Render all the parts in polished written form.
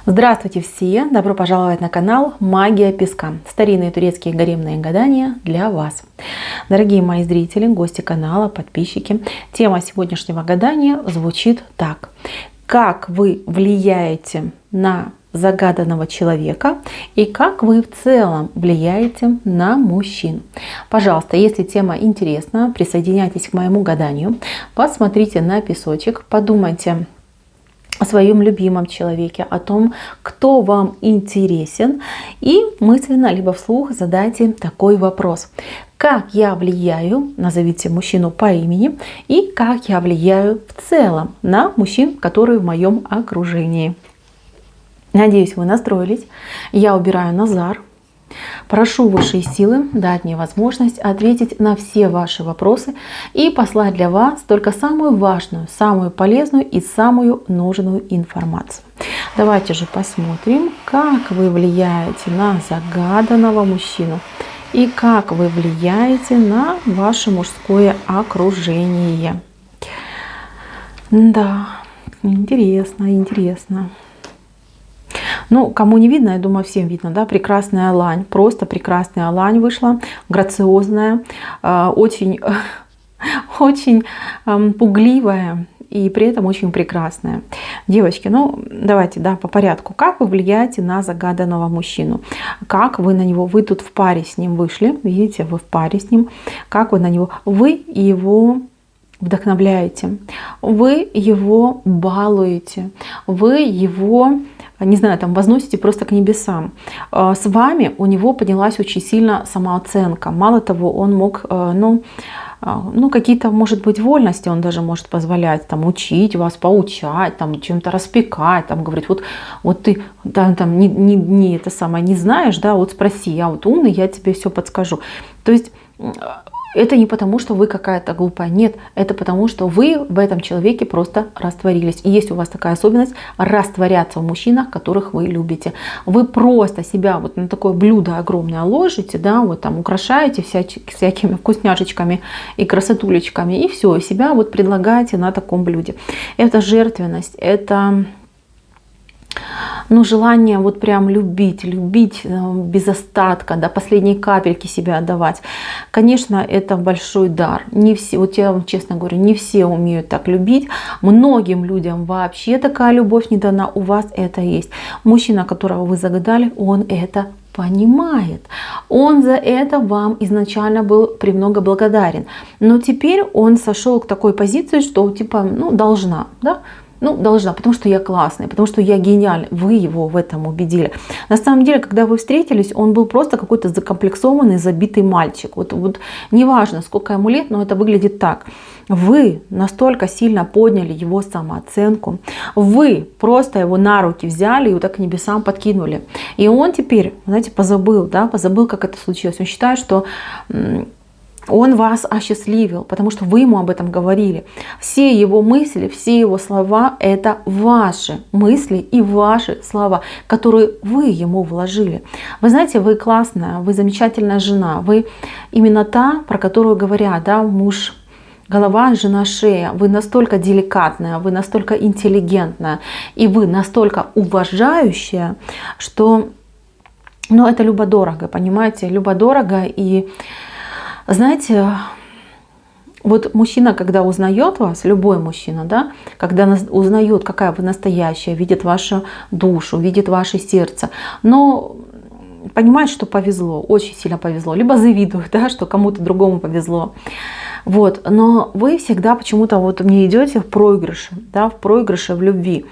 Здравствуйте все! Добро пожаловать на канал Магия Песка. Старинные турецкие гаремные гадания для вас. Дорогие мои зрители, гости канала, подписчики, тема сегодняшнего гадания звучит так. Как вы влияете на загаданного человека и как вы в целом влияете на мужчин? Пожалуйста, если тема интересна, присоединяйтесь к моему гаданию, посмотрите на песочек, подумайте о своем любимом человеке, о том, кто вам интересен, и мысленно либо вслух задайте такой вопрос. Как я влияю, назовите мужчину по имени, и как я влияю в целом на мужчин, которые в моем окружении. Надеюсь, вы настроились. Я убираю Назар. Прошу высшие силы дать мне возможность ответить на все ваши вопросы и послать для вас только самую важную, самую полезную и самую нужную информацию. Давайте же посмотрим, как вы влияете на загаданного мужчину и как вы влияете на ваше мужское окружение. Да, интересно, интересно. Ну, кому не видно, я думаю, всем видно, да, прекрасная лань, просто прекрасная лань вышла, грациозная, очень пугливая и при этом очень прекрасная. Девочки, ну, давайте, да, по порядку. Как вы влияете на загаданного мужчину? Как вы на него, вы тут в паре с ним вышли, видите, вы в паре с ним, как вы на него, вы его вдохновляете, вы его балуете, вы его, не знаю, там возносите просто к небесам. С вами у него поднялась очень сильно самооценка. Мало того, он мог, какие-то, может быть, вольности он даже может позволять, там, учить вас, поучать, там, чем-то распекать, там, говорить, вот ты там не это самое не знаешь, да, вот спроси, я вот умный, я тебе все подскажу. То есть это не потому, что вы какая-то глупая, нет, это потому, что вы в этом человеке просто растворились. И есть у вас такая особенность растворяться в мужчинах, которых вы любите. Вы просто себя вот на такое блюдо огромное ложите, да, вот там украшаете всякими вкусняшечками и красотулечками, и все, и себя вот предлагаете на таком блюде. Это жертвенность, это желание вот прям любить без остатка, до последней капельки себя отдавать. Конечно, это большой дар. Не все, вот я вам честно говорю, не все умеют так любить. Многим людям вообще такая любовь не дана. У вас это есть. Мужчина, которого вы загадали, он это понимает. Он за это вам изначально был премного благодарен. Но теперь он сошел к такой позиции, что типа, должна, да? Должна, потому что я классная, потому что я гениальный. Вы его в этом убедили. На самом деле, когда вы встретились, он был просто какой-то закомплексованный, забитый мальчик. Вот неважно, сколько ему лет, но это выглядит так. Вы настолько сильно подняли его самооценку. Вы просто его на руки взяли и вот так к небесам подкинули. И он теперь, знаете, позабыл, как это случилось. Он считает, что он вас осчастливил, потому что вы ему об этом говорили. Все его мысли, все его слова — это ваши мысли и ваши слова, которые вы ему вложили. Вы знаете, вы классная, вы замечательная жена, вы именно та, про которую говорят, да, муж голова, жена шея. Вы настолько деликатная, вы настолько интеллигентная и вы настолько уважающая, что это любо-дорого, понимаете, любо-дорого. И знаете, вот мужчина, когда узнает вас, любой мужчина, да, когда узнает, какая вы настоящая, видит вашу душу, видит ваше сердце, но понимает, что повезло, очень сильно повезло, либо завидует, да, что кому-то другому повезло. Вот, но вы всегда почему-то вот не идете в проигрыше, да, в проигрыше в любви.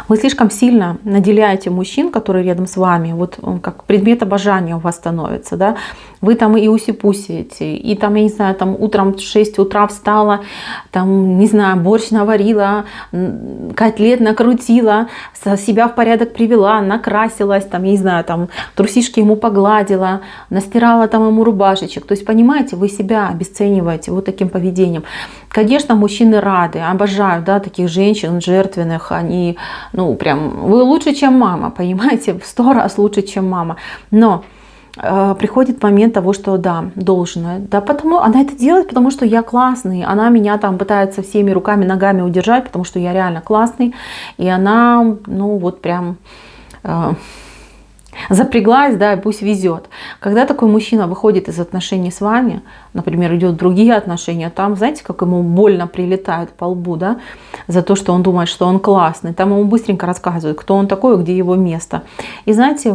Вы слишком сильно наделяете мужчин, которые рядом с вами, вот он как предмет обожания у вас становится, да. Вы там и уси-пусите, и там, я не знаю, там утром в 6 утра встала, там, не знаю, борщ наварила, котлет накрутила, себя в порядок привела, накрасилась, там, я не знаю, там трусишки ему погладила, настирала там ему рубашечек. То есть, понимаете, вы себя обесцениваете вот таким поведением. Конечно, мужчины рады, обожают, да, таких женщин жертвенных, они, прям, вы лучше, чем мама, понимаете, в 100 раз лучше, чем мама. Но приходит момент того, что да, должна. Да, потому она это делает, потому что я классный. Она меня там пытается всеми руками, ногами удержать, потому что я реально классный. И она, ну вот прям запряглась, да, и пусть везет. Когда такой мужчина выходит из отношений с вами, например, идет в другие отношения, там, знаете, как ему больно прилетает по лбу, да, за то, что он думает, что он классный. Там ему быстренько рассказывают, кто он такой, где его место. И знаете,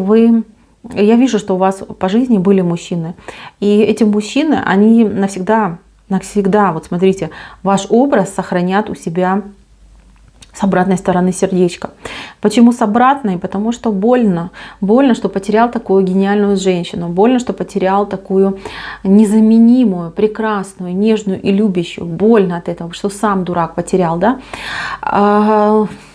я вижу, что у вас по жизни были мужчины. И эти мужчины, они навсегда, вот смотрите, ваш образ сохранят у себя с обратной стороны сердечка. Почему с обратной? Потому что больно. Больно, что потерял такую гениальную женщину. Больно, что потерял такую незаменимую, прекрасную, нежную и любящую. Больно от этого, что сам дурак потерял, да?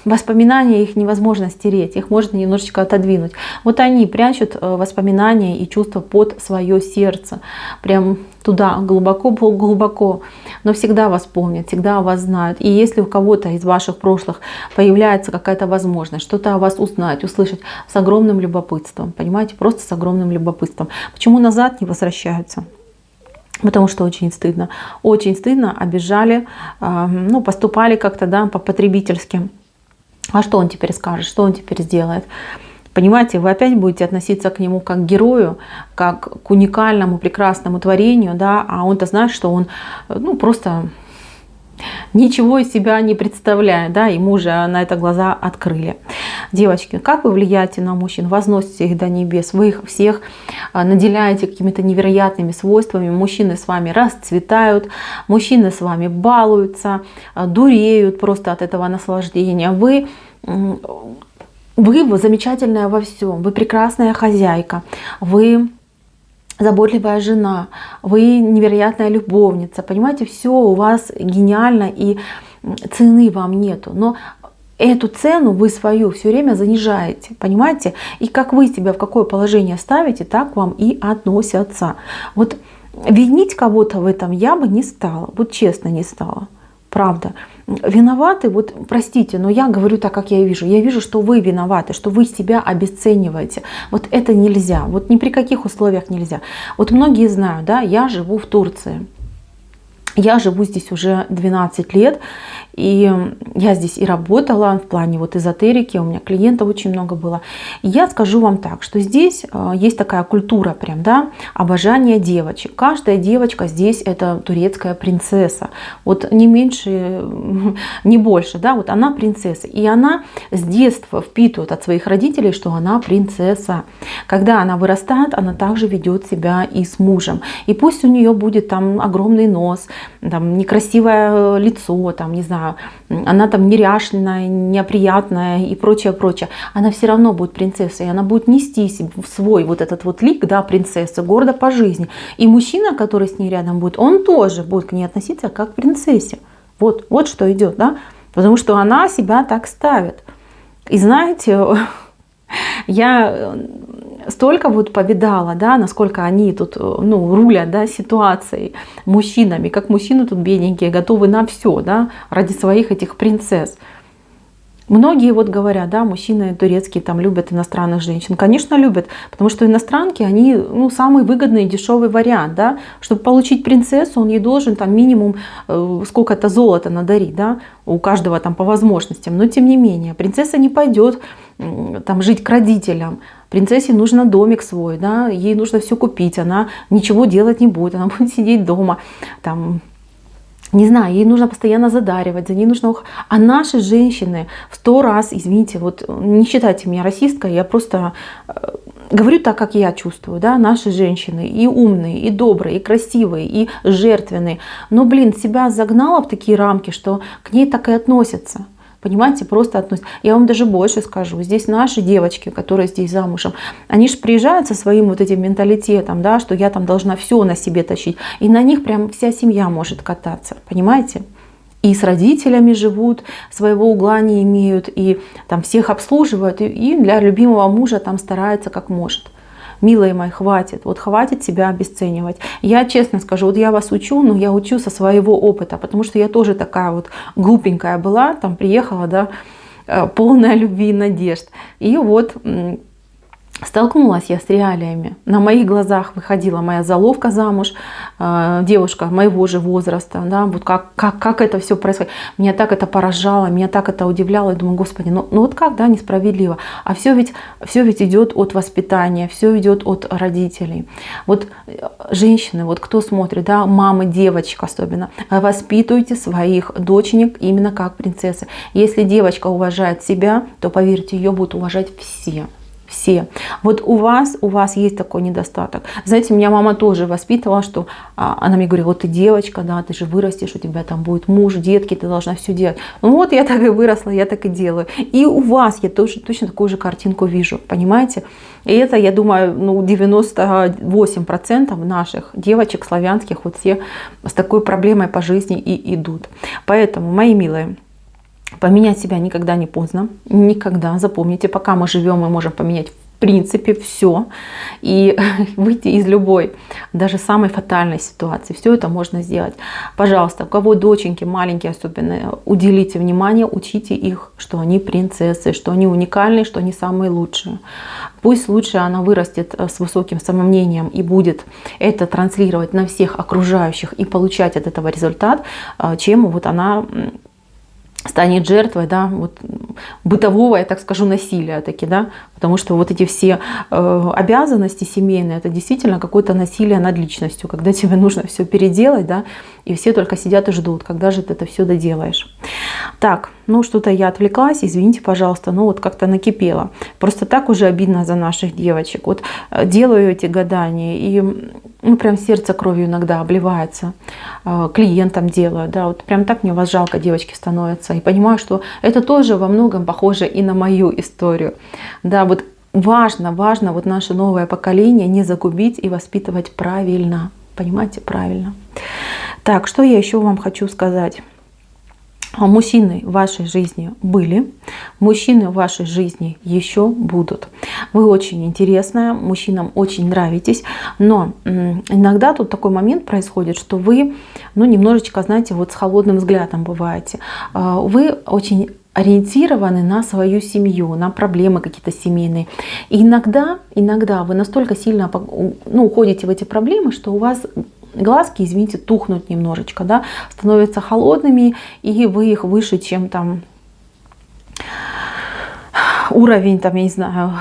Воспоминания, их невозможно стереть, их можно немножечко отодвинуть. Вот они прячут воспоминания и чувства под свое сердце. Прям туда, глубоко-глубоко. Но всегда вас помнят, всегда о вас знают. И если у кого-то из ваших прошлых появляется какая-то возможность что-то о вас узнать, услышать, с огромным любопытством, понимаете, просто с огромным любопытством. Почему назад не возвращаются? Потому что очень стыдно, обижали, ну, поступали как-то, да, по-потребительски. А что он теперь скажет, что он теперь сделает? Понимаете, вы опять будете относиться к нему как к герою, как к уникальному, прекрасному творению, да, а он-то знает, что он, ну, просто ничего из себя не представляет, да, ему же на это глаза открыли. Девочки, как вы влияете на мужчин, возносите их до небес, вы их всех наделяете какими-то невероятными свойствами, мужчины с вами расцветают, мужчины с вами балуются, дуреют просто от этого наслаждения. Вы замечательная во всем, вы прекрасная хозяйка, вы заботливая жена, вы невероятная любовница, понимаете, все у вас гениально и цены вам нету, но эту цену вы свою все время занижаете, понимаете, и как вы себя в какое положение ставите, так вам и относятся. Вот винить кого-то в этом я бы не стала, вот честно не стала. Правда. Виноваты, вот простите, но я говорю так, как я вижу. Я вижу, что вы виноваты, что вы себя обесцениваете. Вот это нельзя. Вот ни при каких условиях нельзя. Вот многие знают, да, я живу в Турции. Я живу здесь уже 12 лет, и я здесь и работала в плане вот эзотерики, у меня клиентов очень много было. И я скажу вам так, что здесь есть такая культура прям, да, обожания девочек. Каждая девочка здесь это турецкая принцесса, вот не меньше, не больше, да, вот она принцесса. И она с детства впитывает от своих родителей, что она принцесса. Когда она вырастает, она также ведет себя и с мужем. И пусть у нее будет там огромный нос, там некрасивое лицо, там, не знаю, она там неряшленная, неоприятная и прочее, прочее. Она все равно будет принцессой, и она будет нести свой вот этот вот лик, да, принцессы, гордо по жизни. И мужчина, который с ней рядом будет, он тоже будет к ней относиться как к принцессе. Вот что идет, да, потому что она себя так ставит. И знаете, я столько вот повидала, да, насколько они тут, ну, рулят, да, ситуацией, мужчинами, как мужчины тут бедненькие, готовы на все, да, ради своих этих принцесс. Многие вот говорят, да, мужчины турецкие там любят иностранных женщин. Конечно, любят, потому что иностранки, они, ну, самый выгодный и дешевый вариант, да. Чтобы получить принцессу, он ей должен там минимум сколько-то золота надарить, да, у каждого там по возможностям. Но тем не менее, принцесса не пойдет там жить к родителям. Принцессе нужно домик свой, да, ей нужно все купить, она ничего делать не будет, она будет сидеть дома, там, не знаю, ей нужно постоянно задаривать, за ней нужно... А наши женщины в 100 раз, извините, вот не считайте меня расисткой, я просто говорю так, как я чувствую, да, наши женщины и умные, и добрые, и красивые, и жертвенные, но, блин, себя загнала в такие рамки, что к ней так и относятся. Понимаете, просто относятся. Я вам даже больше скажу. Здесь наши девочки, которые здесь замужем, они же приезжают со своим вот этим менталитетом, да, что я там должна все на себе тащить. И на них прям вся семья может кататься. Понимаете? И с родителями живут, своего угла не имеют, и там всех обслуживают, и для любимого мужа там старается как может. Милые мои, хватит, вот хватит себя обесценивать. Я честно скажу, вот я вас учу, но я учу со своего опыта, потому что я тоже такая вот глупенькая была, там приехала, да, полная любви и надежд. И вот Столкнулась я с реалиями. На моих глазах выходила моя заловка замуж, девушка моего же возраста. Да, вот как это все происходит. Меня так это поражало, меня так это удивляло. Я думаю, Господи, ну вот как, да, несправедливо. А все ведь идет от воспитания, все идет от родителей. Вот женщины, вот кто смотрит, да, мамы, девочек особенно, воспитывайте своих доченек именно как принцессы. Если девочка уважает себя, то, поверьте, ее будут уважать все. Все. Вот у вас есть такой недостаток. Знаете, меня мама тоже воспитывала, что она мне говорила, вот ты девочка, да, ты же вырастешь, у тебя там будет муж, детки, ты должна все делать. Ну вот я так и выросла, я так и делаю. И у вас я тоже точно такую же картинку вижу, понимаете? И это, я думаю, 98% наших девочек славянских вот все с такой проблемой по жизни и идут. Поэтому, мои милые, поменять себя никогда не поздно, никогда, запомните, пока мы живем, мы можем поменять в принципе все и выйти из любой, даже самой фатальной ситуации. Все это можно сделать. Пожалуйста, у кого доченьки маленькие особенно, уделите внимание, учите их, что они принцессы, что они уникальные, что они самые лучшие. Пусть лучше она вырастет с высоким самомнением и будет это транслировать на всех окружающих и получать от этого результат, чем вот она станет жертвой, да, вот, бытового, я так скажу, насилия таки, да, потому что вот эти все обязанности семейные, это действительно какое-то насилие над личностью, когда тебе нужно все переделать, да, и все только сидят и ждут, когда же ты это все доделаешь. Так, ну что-то я отвлеклась, извините, пожалуйста, но вот как-то накипело. Просто так уже обидно за наших девочек. Вот делаю эти гадания, и прям сердце кровью иногда обливается. Клиентам делаю, да, вот прям так мне вас жалко, девочки, становятся. И понимаю, что это тоже во многом похоже и на мою историю. Да, вот важно вот наше новое поколение не загубить и воспитывать правильно. Понимаете, правильно. Так, что я еще вам хочу сказать. Мужчины в вашей жизни были, мужчины в вашей жизни еще будут. Вы очень интересная, мужчинам очень нравитесь, но иногда тут такой момент происходит, что вы, немножечко, знаете, вот с холодным взглядом бываете. Вы очень ориентированы на свою семью, на проблемы какие-то семейные. И иногда вы настолько сильно уходите в эти проблемы, что у вас глазки, извините, тухнут немножечко, да, становятся холодными, и вы их выше, чем там уровень, там, я не знаю,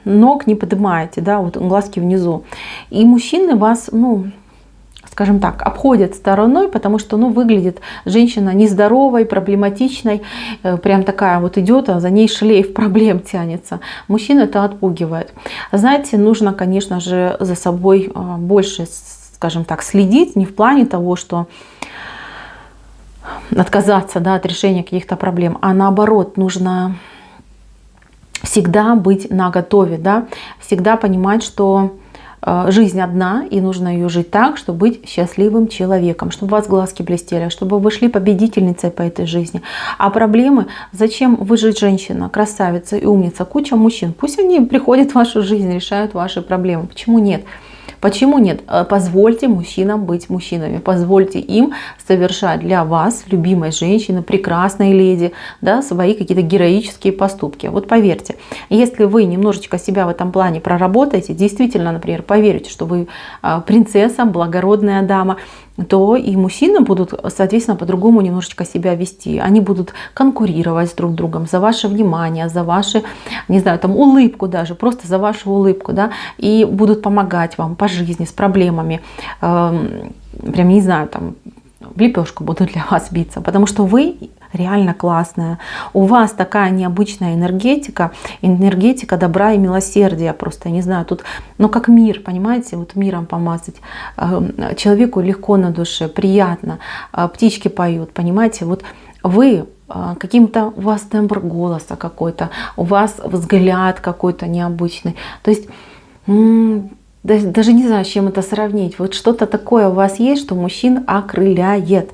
ног не поднимаете, да, вот глазки внизу. И мужчины вас, скажем так, обходят стороной, потому что, выглядит женщина нездоровой, проблематичной, прям такая вот идет, а за ней шлейф проблем тянется. Мужчин это отпугивает. Знаете, нужно, конечно же, за собой больше, скажем так, следить, не в плане того, что отказаться, да, от решения каких-то проблем, а наоборот, нужно всегда быть наготове, да, всегда понимать, что жизнь одна, и нужно ее жить так, чтобы быть счастливым человеком, чтобы у вас глазки блестели, чтобы вы шли победительницей по этой жизни. А проблемы, зачем вы же женщина, красавица и умница, куча мужчин, пусть они приходят в вашу жизнь, решают ваши проблемы, почему нет? Почему нет? Позвольте мужчинам быть мужчинами, позвольте им совершать для вас, любимой женщины, прекрасной леди, да, свои какие-то героические поступки. Вот поверьте, если вы немножечко себя в этом плане проработаете, действительно, например, поверите, что вы принцесса, благородная дама, то и мужчины будут, соответственно, по-другому немножечко себя вести. Они будут конкурировать с друг другом за ваше внимание, за вашу, не знаю, там улыбку даже, просто за вашу улыбку, да, и будут помогать вам по жизни с проблемами. Прям, не знаю, там, в лепешку будут для вас биться, потому что вы реально классная. У вас такая необычная энергетика добра и милосердия. Просто, я не знаю, тут, как мир, понимаете, вот миром помазать. Человеку легко на душе, приятно. Птички поют, понимаете, вот вы каким-то, у вас тембр голоса какой-то, у вас взгляд какой-то необычный. То есть даже не знаю, с чем это сравнить. Вот что-то такое у вас есть, что мужчин окрыляет.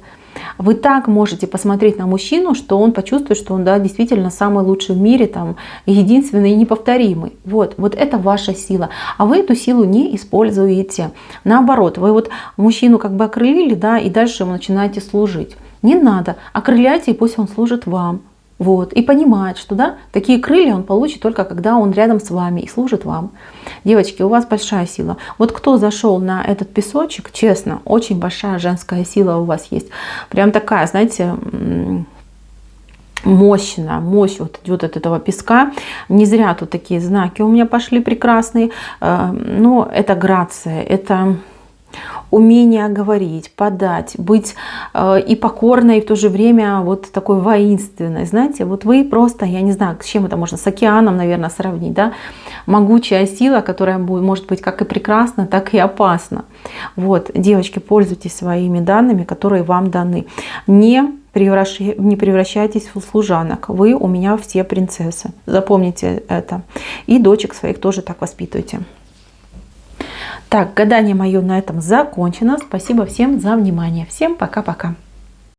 Вы так можете посмотреть на мужчину, что он почувствует, что он, да, действительно самый лучший в мире, там, единственный и неповторимый. Вот это ваша сила. А вы эту силу не используете. Наоборот, вы вот мужчину как бы окрылили, да, и дальше вы начинаете служить. Не надо. Окрыляйте, и пусть он служит вам. Вот, и понимает, что да, такие крылья он получит только когда он рядом с вами и служит вам. Девочки, у вас большая сила. Вот кто зашел на этот песочек, честно, очень большая женская сила у вас есть. Прям такая, знаете, мощная, мощь вот идет от этого песка. Не зря тут такие знаки у меня пошли прекрасные. Но это грация, это умение говорить, подать, быть и покорной, и в то же время вот такой воинственной. Знаете, вот вы просто, я не знаю, с чем это можно, с океаном, наверное, сравнить, да? Могучая сила, которая может быть как и прекрасна, так и опасна. Вот, девочки, пользуйтесь своими данными, которые вам даны. Не превращайтесь в служанок. Вы у меня все принцессы. Запомните это. И дочек своих тоже так воспитывайте. Так, гадание мое на этом закончено. Спасибо всем за внимание. Всем пока-пока.